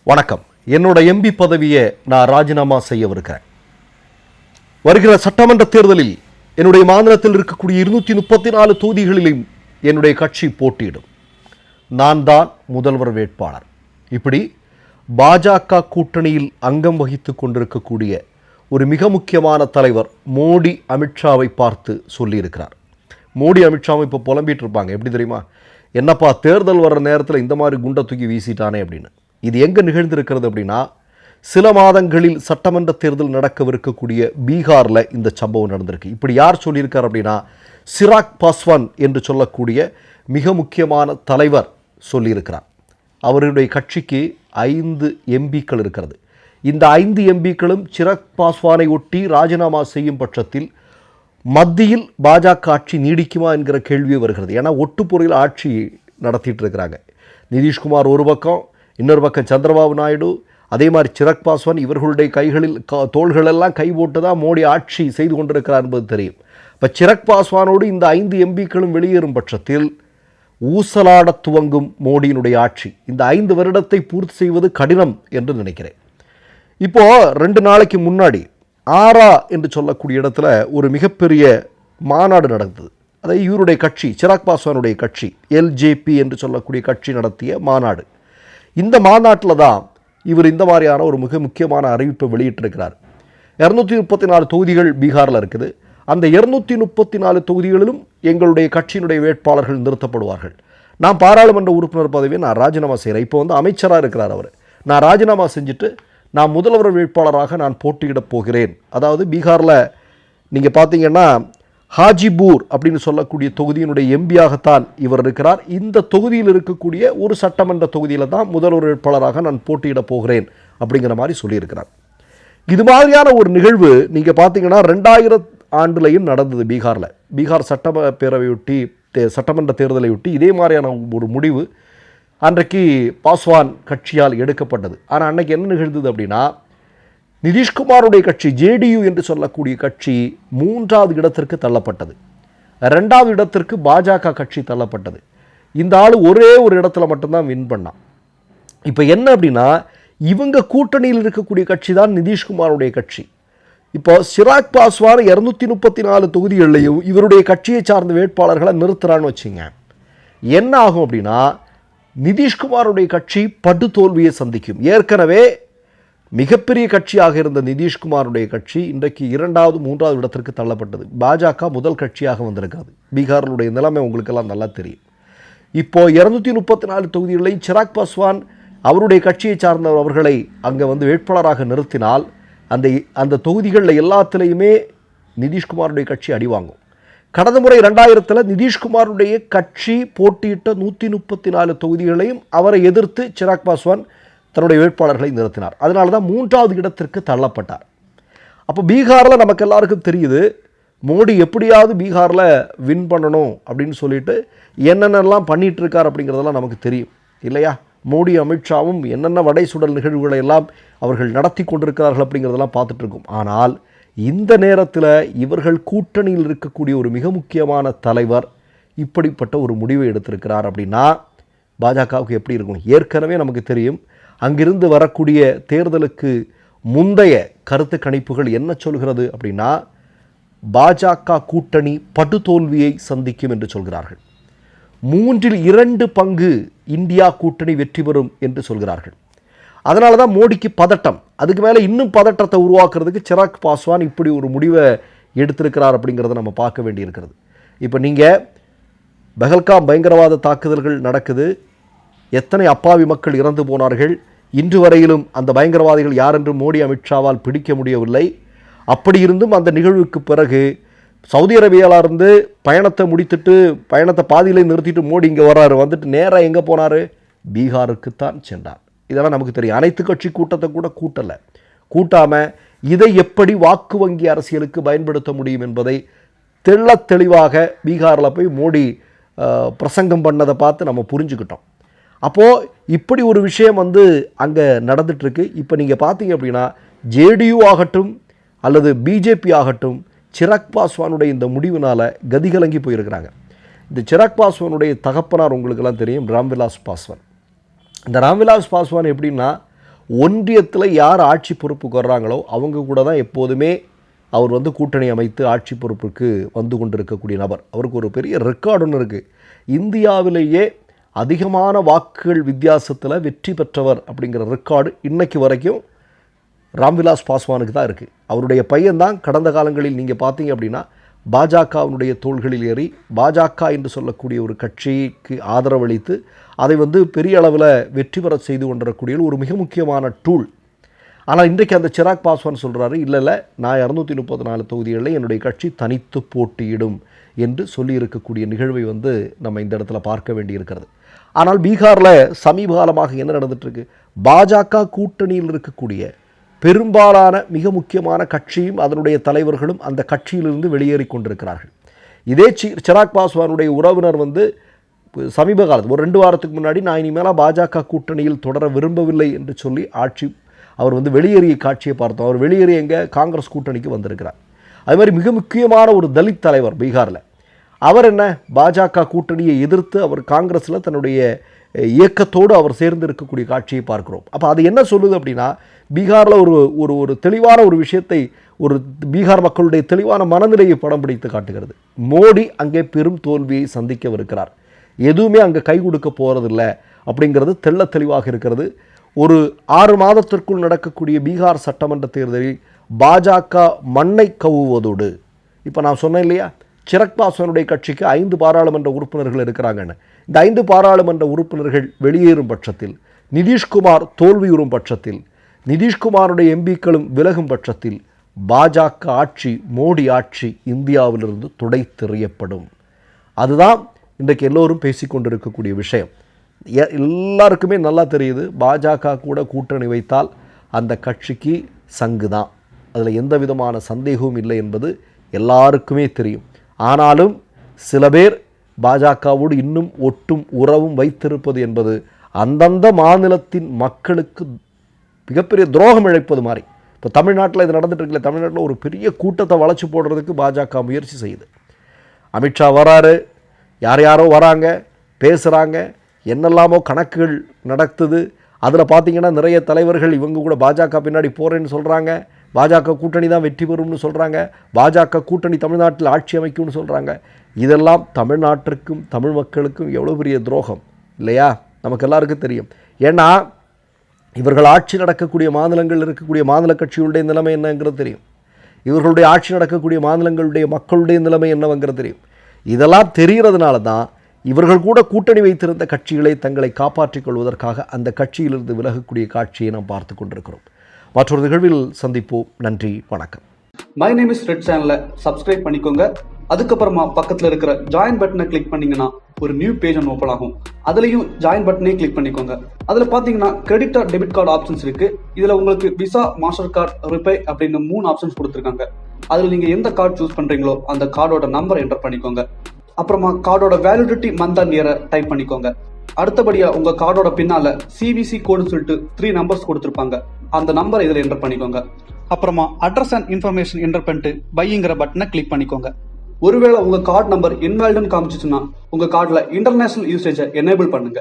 வணக்கம். என்னோட எம்பி பதவியை நான் ராஜினாமா செய்யவிருக்கிறேன். வருகிற சட்டமன்ற தேர்தலில் என்னுடைய மாநிலத்தில் இருக்கக்கூடிய 234 தொகுதிகளிலும் என்னுடைய கட்சி போட்டியிடும். நான் தான் முதல்வர் வேட்பாளர். இப்படி பாஜக கூட்டணியில் அங்கம் வகித்துக் கொண்டிருக்கக்கூடிய ஒரு மிக முக்கியமான தலைவர் மோடி அமித்ஷாவை பார்த்து சொல்லியிருக்கிறார். மோடி அமித்ஷாவை இப்போ புலம்பிட்டு இருப்பாங்க. எப்படி தெரியுமா? என்னப்பா தேர்தல் வர்ற நேரத்தில் இந்த மாதிரி குண்டை தூக்கி வீசிட்டானே அப்படின்னு. இது எங்கே நிகழ்ந்திருக்கிறது அப்படின்னா, சில மாதங்களில் சட்டமன்ற தேர்தல் நடக்கவிருக்கக்கூடிய பீகாரில் இந்த சம்பவம் நடந்திருக்கு. இப்படி யார் சொல்லியிருக்கார் அப்படின்னா, சிராக் பாஸ்வான் என்று சொல்லக்கூடிய மிக முக்கியமான தலைவர் சொல்லியிருக்கிறார். அவருடைய கட்சிக்கு 5 எம்பிக்கள் இருக்கிறது. இந்த 5 எம்பிக்களும் சிராக் பாஸ்வானை ஒட்டி ராஜினாமா செய்யும் பட்சத்தில் மத்தியில் பாஜக ஆட்சி நீடிக்குமா என்கிற கேள்வி வருகிறது. ஏன்னா ஒட்டுப்பொறையில் ஆட்சி நடத்திட்டு இருக்கிறாங்க. நிதிஷ்குமார் ஒரு பக்கம், இன்னொரு பக்கம் சந்திரபாபு நாயுடு, அதே மாதிரி சிராக் பாஸ்வான், இவர்களுடைய கைகளில் தோள்களெல்லாம் கை போட்டு தான் மோடி ஆட்சி செய்து கொண்டிருக்கிறார் என்பது தெரியும். இப்போ சிராக் பாஸ்வானோடு இந்த 5 எம்பிக்களும் வெளியேறும் பட்சத்தில் ஊசலாட துவங்கும் மோடியினுடைய ஆட்சி. இந்த 5 வருடத்தை பூர்த்தி செய்வது கடினம் என்று நினைக்கிறேன். இப்போது 2 நாளைக்கு முன்னாடி ஆரா என்று சொல்லக்கூடிய இடத்துல ஒரு மிகப்பெரிய மாநாடு நடந்தது. அதை இவருடைய கட்சி, சிராக் பாஸ்வானுடைய கட்சி, எல்ஜேபி என்று சொல்லக்கூடிய கட்சி நடத்திய மாநாடு. இந்த மாநாட்டில் தான் இவர் இந்த மாதிரியான ஒரு மிக முக்கியமான அறிவிப்பை வெளியிட்டிருக்கிறார். 234 தொகுதிகள் பீகாரில் இருக்குது. அந்த 234 தொகுதிகளிலும் எங்களுடைய கட்சியினுடைய வேட்பாளர்கள் நிறுத்தப்படுவார்கள். நான் பாராளுமன்ற உறுப்பினர் பதவியை நான் ராஜினாமா செய்கிறேன். இப்போ அமைச்சராக இருக்கிறார் அவர். நான் ராஜினாமா செஞ்சுட்டு நான் முதல்வர் வேட்பாளராக நான் போட்டியிடப் போகிறேன். அதாவது பீகாரில் நீங்கள் பார்த்தீங்கன்னா ஹாஜிபூர் அப்படின்னு சொல்லக்கூடிய தொகுதியினுடைய எம்பியாகத்தான் இவர் இருக்கிறார். இந்த தொகுதியில் இருக்கக்கூடிய ஒரு சட்டமன்ற தொகுதியில் தான் முதல்வர் வேட்பாளராக நான் போட்டியிடப் போகிறேன் அப்படிங்கிற மாதிரி சொல்லியிருக்கிறார். இது மாதிரியான ஒரு நிகழ்வு நீங்கள் பார்த்தீங்கன்னா 2000 ஆண்டுலையும் நடந்தது பீகாரில். பீகார் சட்டப்பேரவையொட்டி சட்டமன்ற தேர்தலையொட்டி இதே மாதிரியான ஒரு முடிவு அன்றைக்கு பாஸ்வான் கட்சியால் எடுக்கப்பட்டது. ஆனால் அன்றைக்கி என்ன நிகழ்ந்தது அப்படின்னா, நிதிஷ்குமாருடைய கட்சி ஜேடியு என்று சொல்லக்கூடிய கட்சி 3வது இடத்திற்கு தள்ளப்பட்டது. 2வது இடத்திற்கு பாஜக கட்சி தள்ளப்பட்டது. இந்த ஆள் ஒரே ஒரு இடத்துல மட்டும்தான் வின் பண்ணான். இப்போ என்ன அப்படின்னா, இவங்க கூட்டணியில் இருக்கக்கூடிய கட்சி தான் நிதிஷ்குமாருடைய கட்சி. இப்போ சிராக் பாஸ்வான் 234 தொகுதிகளிலையும் இவருடைய கட்சியை சார்ந்த வேட்பாளர்களை நிறுத்துறான்னு வச்சுங்க, என்ன ஆகும் அப்படின்னா, நிதிஷ்குமாருடைய கட்சி படுதோல்வியை சந்திக்கும். ஏற்கனவே மிகப்பெரிய கட்சியாக இருந்த நிதிஷ்குமாருடைய கட்சி இன்றைக்கு 2வது 3வது இடத்திற்கு தள்ளப்பட்டது. பாஜக முதல் கட்சியாக வந்திருக்கிறது. பீகாரினுடைய நிலைமை உங்களுக்கெல்லாம் நல்லா தெரியும். இப்போ 234 தொகுதிகளில் சிராக் பாஸ்வான் அவருடைய கட்சியை சார்ந்தவர்களை அங்கே வேட்பாளராக நிறுத்தினால் அந்த தொகுதிகளில் எல்லாத்திலையுமே நிதிஷ்குமாருடைய கட்சி அடிவாங்கும். கடந்த முறை 2000 நிதிஷ்குமாருடைய கட்சி போட்டியிட்ட 134 தொகுதிகளையும் அவரை எதிர்த்து சிராக் பாஸ்வான் தன்னுடைய வேட்பாளர்களை நிறுத்தினார். அதனால தான் 3வது இடத்திற்கு தள்ளப்பட்டார். அப்போ பீகாரில் நமக்கு எல்லாருக்கும் தெரியுது, மோடி எப்படியாவது பீகாரில் வின் பண்ணணும் அப்படின்னு சொல்லிட்டு என்னென்னலாம் பண்ணிகிட்டு இருக்கார் அப்படிங்கிறதெல்லாம் நமக்கு தெரியும் இல்லையா? மோடி அமித்ஷாவும் என்னென்ன வடை சுடல் நிகழ்வுகளை எல்லாம் அவர்கள் நடத்தி கொண்டிருக்கிறார்கள் அப்படிங்கிறதெல்லாம் பார்த்துட்ருக்கோம். ஆனால் இந்த நேரத்தில் இவர்கள் கூட்டணியில் இருக்கக்கூடிய ஒரு மிக முக்கியமான தலைவர் இப்படிப்பட்ட ஒரு முடிவை எடுத்திருக்கிறார் அப்படின்னா பாஜகவுக்கு எப்படி இருக்கும்? ஏற்கனவே நமக்கு தெரியும், அங்கிருந்து வரக்கூடிய தேர்தலுக்கு முந்தைய கருத்து கணிப்புகள் என்ன சொல்கிறது அப்படின்னா, பாஜக கூட்டணி படுதோல்வியை சந்திக்கும் என்று சொல்கிறார்கள். 2/3 பங்கு இந்தியா கூட்டணி வெற்றி பெறும் என்று சொல்கிறார்கள். அதனால தான் மோடிக்கு பதட்டம். அதுக்கு மேலே இன்னும் பதட்டத்தை உருவாக்குறதுக்கு சிராக் பாஸ்வான் இப்படி ஒரு முடிவை எடுத்திருக்கிறார் அப்படிங்கிறத நம்ம பார்க்க வேண்டியிருக்கிறது. இப்போ நீங்கள் பஹல்காம் பயங்கரவாத தாக்குதல்கள் நடக்குது. எத்தனை அப்பாவி மக்கள் இறந்து போனார்கள். இன்று வரையிலும் அந்த பயங்கரவாதிகள் யார் என்று மோடி அமித்ஷாவால் பிடிக்க முடியவில்லை. அப்படி இருந்தும் அந்த நிகழ்வுக்கு பிறகு சவுதி அரேபியாவிலிருந்து பயணத்தை முடித்துட்டு பயணத்தை பாதியிலே நிறுத்திட்டு மோடி இங்கே வர்றாரு. வந்துட்டு நேராக எங்கே போனார்? பீகாருக்குத்தான் சென்றார். இதெல்லாம் நமக்கு தெரியும். அனைத்து கட்சி கூட்டத்தை கூட கூட்டாமல் இதை எப்படி வாக்கு வங்கி அரசியலுக்கு பயன்படுத்த முடியும் என்பதை தெளிவாக பீகாரில் போய் மோடி பிரசங்கம் பண்ணதை பார்த்து நம்ம புரிஞ்சுக்கிட்டோம். அப்போது இப்படி ஒரு விஷயம் அங்கே நடந்துகிட்ருக்கு. இப்போ நீங்கள் பார்த்தீங்க அப்படின்னா ஜேடியு ஆகட்டும் அல்லது பிஜேபி ஆகட்டும், சிராக் பாஸ்வானுடைய இந்த முடிவினால் கதிகலங்கி போயிருக்கிறாங்க. இந்த சிராக் பாஸ்வானுடைய தகப்பனார் உங்களுக்கெல்லாம் தெரியும், ராம்விலாஸ் பாஸ்வான். இந்த ராம்விலாஸ் பாஸ்வான் எப்படின்னா ஒன்றியத்தில் யார் ஆட்சி பொறுப்புக்கு வர்றாங்களோ அவங்க கூட தான் எப்போதுமே அவர் வந்து கூட்டணி அமைத்து ஆட்சி பொறுப்புக்கு வந்து கொண்டிருக்கக்கூடிய நபர். அவருக்கு ஒரு பெரிய ரெக்கார்டு ஒன்று இருக்குது. இந்தியாவிலேயே அதிகமான வாக்குகள் வித்தியாசத்தில் வெற்றி பெற்றவர் அப்படிங்கிற ரெக்கார்டு இன்றைக்கு வரைக்கும் ராம்விலாஸ் பாஸ்வானுக்கு தான் இருக்குது. அவருடைய பையன்தான் கடந்த காலங்களில் நீங்கள் பார்த்தீங்க அப்படின்னா பாஜகவினுடைய தோள்களில் ஏறி பாஜக என்று சொல்லக்கூடிய ஒரு கட்சிக்கு ஆதரவளித்து அதை வந்து பெரிய அளவில் வெற்றி பெற செய்து கொண்டிருக்கக்கூடிய ஒரு மிக முக்கியமான டூல். ஆனால் இன்றைக்கு அந்த சிராக் பாஸ்வான் சொல்கிறாரு, இல்லை நான் 234 தொகுதிகளில் என்னுடைய கட்சி தனித்து போட்டியிடும் என்று சொல்லியிருக்கக்கூடிய நிகழ்வை வந்து நம்ம இந்த இடத்துல பார்க்க வேண்டியிருக்கிறது. ஆனால் பீகாரில் சமீப காலமாக என்ன நடந்துகிட்ருக்கு, பாஜக கூட்டணியில் இருக்கக்கூடிய பெரும்பாலான மிக முக்கியமான கட்சியும் அதனுடைய தலைவர்களும் அந்த கட்சியிலிருந்து வெளியேறி கொண்டிருக்கிறார்கள். இதே சிராக் பாஸ்வானுடைய உறவினர் வந்து சமீப காலத்தில் ஒரு 2 வாரத்துக்கு முன்னாடி நான் இனிமேலாம் பாஜக கூட்டணியில் தொடர விரும்பவில்லை என்று சொல்லி அவர் வந்து வெளியேறிய காட்சியை பார்த்தோம். அவர் வெளியேறிய எங்கே காங்கிரஸ் கூட்டணிக்கு வந்திருக்கிறார். அது மாதிரி மிக முக்கியமான ஒரு தலித் தலைவர் பீகாரில், அவர் என்ன பாஜக கூட்டணியை எதிர்த்து அவர் காங்கிரஸில் தன்னுடைய இயக்கத்தோடு அவர் சேர்ந்து இருக்கக்கூடிய காட்சியை பார்க்கிறோம். அப்போ அது என்ன சொல்லுது அப்படின்னா, பீகாரில் ஒரு தெளிவான ஒரு விஷயத்தை, ஒரு பீகார் மக்களுடைய தெளிவான மனநிலையை படம் பிடித்து காட்டுகிறது. மோடி அங்கே பெரும் தோல்வியை சந்திக்கவிருக்கிறார், எதுவுமே அங்கே கை கொடுக்க போகிறதில்ல அப்படிங்கிறது தெள்ள தெளிவாக இருக்கிறது. ஒரு 6 மாதத்திற்குள் நடக்கக்கூடிய பீகார் சட்டமன்ற தேர்தலில் பாஜக மண்ணை கவுவதோடு, இப்போ நான் சொன்னேன் இல்லையா, சிராக் பாஸ்வானுடைய கட்சிக்கு 5 பாராளுமன்ற உறுப்பினர்கள் இருக்கிறாங்கன்னு. இந்த 5 பாராளுமன்ற உறுப்பினர்கள் வெளியேறும் பட்சத்தில், நிதிஷ்குமார் தோல்வியுறும் பட்சத்தில், நிதிஷ்குமாருடைய எம்பிக்களும் விலகும் பட்சத்தில் பாஜக ஆட்சி, மோடி ஆட்சி இந்தியாவிலிருந்து துடைத்தெறியப்படும். அதுதான் இன்றைக்கு எல்லோரும் பேசிக்கொண்டிருக்கக்கூடிய விஷயம். எல்லாருக்குமே நல்லா தெரியுது, பாஜக கூட கூட்டணி வைத்தால் அந்த கட்சிக்கு சங்கு தான், அதில் எந்த விதமான சந்தேகமும் இல்லை என்பது எல்லாருக்குமே தெரியும். ஆனாலும் சில பேர் பாஜகவோடு இன்னும் ஒட்டும் உறவும் வைத்திருப்பது என்பது அந்தந்த மாநிலத்தின் மக்களுக்கு மிகப்பெரிய துரோகம் இழைப்பது மாதிரி. இப்போ தமிழ்நாட்டில் இது நடந்துட்டு இருக்குல்ல, தமிழ்நாட்டில் ஒரு பெரிய கூட்டத்தை வளைச்சி போடுறதுக்கு பாஜக முயற்சி செய்யுது. அமித்ஷா வராரு, யாரோ வராங்க, பேசுகிறாங்க, என்னெல்லாமோ கணக்குகள் நடத்துது. அதில் பார்த்தீங்கன்னா நிறைய தலைவர்கள் இவங்க கூட பாஜக பின்னாடி போகிறேன்னு சொல்கிறாங்க, பாஜக கூட்டணி தான் வெற்றி பெறும்னு சொல்கிறாங்க, பாஜக கூட்டணி தமிழ்நாட்டில் ஆட்சி அமைக்கும்னு சொல்கிறாங்க. இதெல்லாம் தமிழ்நாட்டிற்கும் தமிழ் மக்களுக்கும் எவ்வளோ பெரிய துரோகம் இல்லையா? நமக்கு எல்லாருக்கும் தெரியும். ஏன்னா இவர்கள் ஆட்சி நடக்கக்கூடிய மாநிலங்கள் இருக்கக்கூடிய மாநில கட்சிகளுடைய நிலைமை என்னங்கிறது தெரியும், இவர்களுடைய ஆட்சி நடக்கக்கூடிய மாநிலங்களுடைய மக்களுடைய நிலைமை என்னவங்கிறது தெரியும். இதெல்லாம் தெரிகிறதுனால தான் இவர்கள் கூட கூட்டணி வைத்திருந்த கட்சிகளை தங்களை காப்பாற்றிக் கொள்வதற்காக அந்த கட்சியிலிருந்து விலகக்கூடிய காட்சியை நாம் பார்த்து கொண்டிருக்கிறோம். மற்றொரு நிகழ்வில் சந்திப்போம். நன்றி, வணக்கம். மை நேம் இஸ் ரெட் சேனலை சப்ஸ்கிரைப் பண்ணிக்கோங்க. அதுக்கப்புறமா பக்கத்தில் இருக்கிற ஜாயின் பட்டனை கிளிக் பண்ணீங்கன்னா ஒரு நியூ பேஜ் ஒன்று ஓப்பன் ஆகும். அதுலேயும் ஜாயின் பட்டனே கிளிக் பண்ணிக்கோங்க. அதில் பார்த்தீங்கன்னா credit R debit card options இருக்கு. இதில் உங்களுக்கு விசா, மாஸ்டர் கார்டு, ரிப்பே அப்படின்னு 3 ஆப்ஷன்ஸ் கொடுத்துருக்காங்க. அதில் நீங்கள் எந்த கார்டு சூஸ் பண்ணுறீங்களோ அந்த கார்டோட நம்பர் என்டர் பண்ணிக்கோங்க. அப்புறமா கார்டோட வேலிடிட்டி மந்த் அண்ட் இயரை டைப் பண்ணிக்கோங்க. அடுத்தபடியா உங்க கார்டோட பின்னால சிவிசி கோடுன்னு சொல்லிட்டு 3 நம்பர்ஸ் கொடுத்துருப்பாங்க. அந்த நம்பரை இதில் என்டர் பண்ணிக்கோங்க. அப்புறமா அட்ரஸ் அண்ட் இன்ஃபர்மேஷன் என்டர் பண்ணிட்டு பைங்கிற பட்டனை கிளிக் பண்ணிக்கோங்க. ஒருவேளை உங்க கார்டு நம்பர் இன்வாலிட்னு காமிச்சிச்சுன்னா உங்க கார்டுல இன்டர்நேஷனல் யூசேஜை எனேபிள் பண்ணுங்க.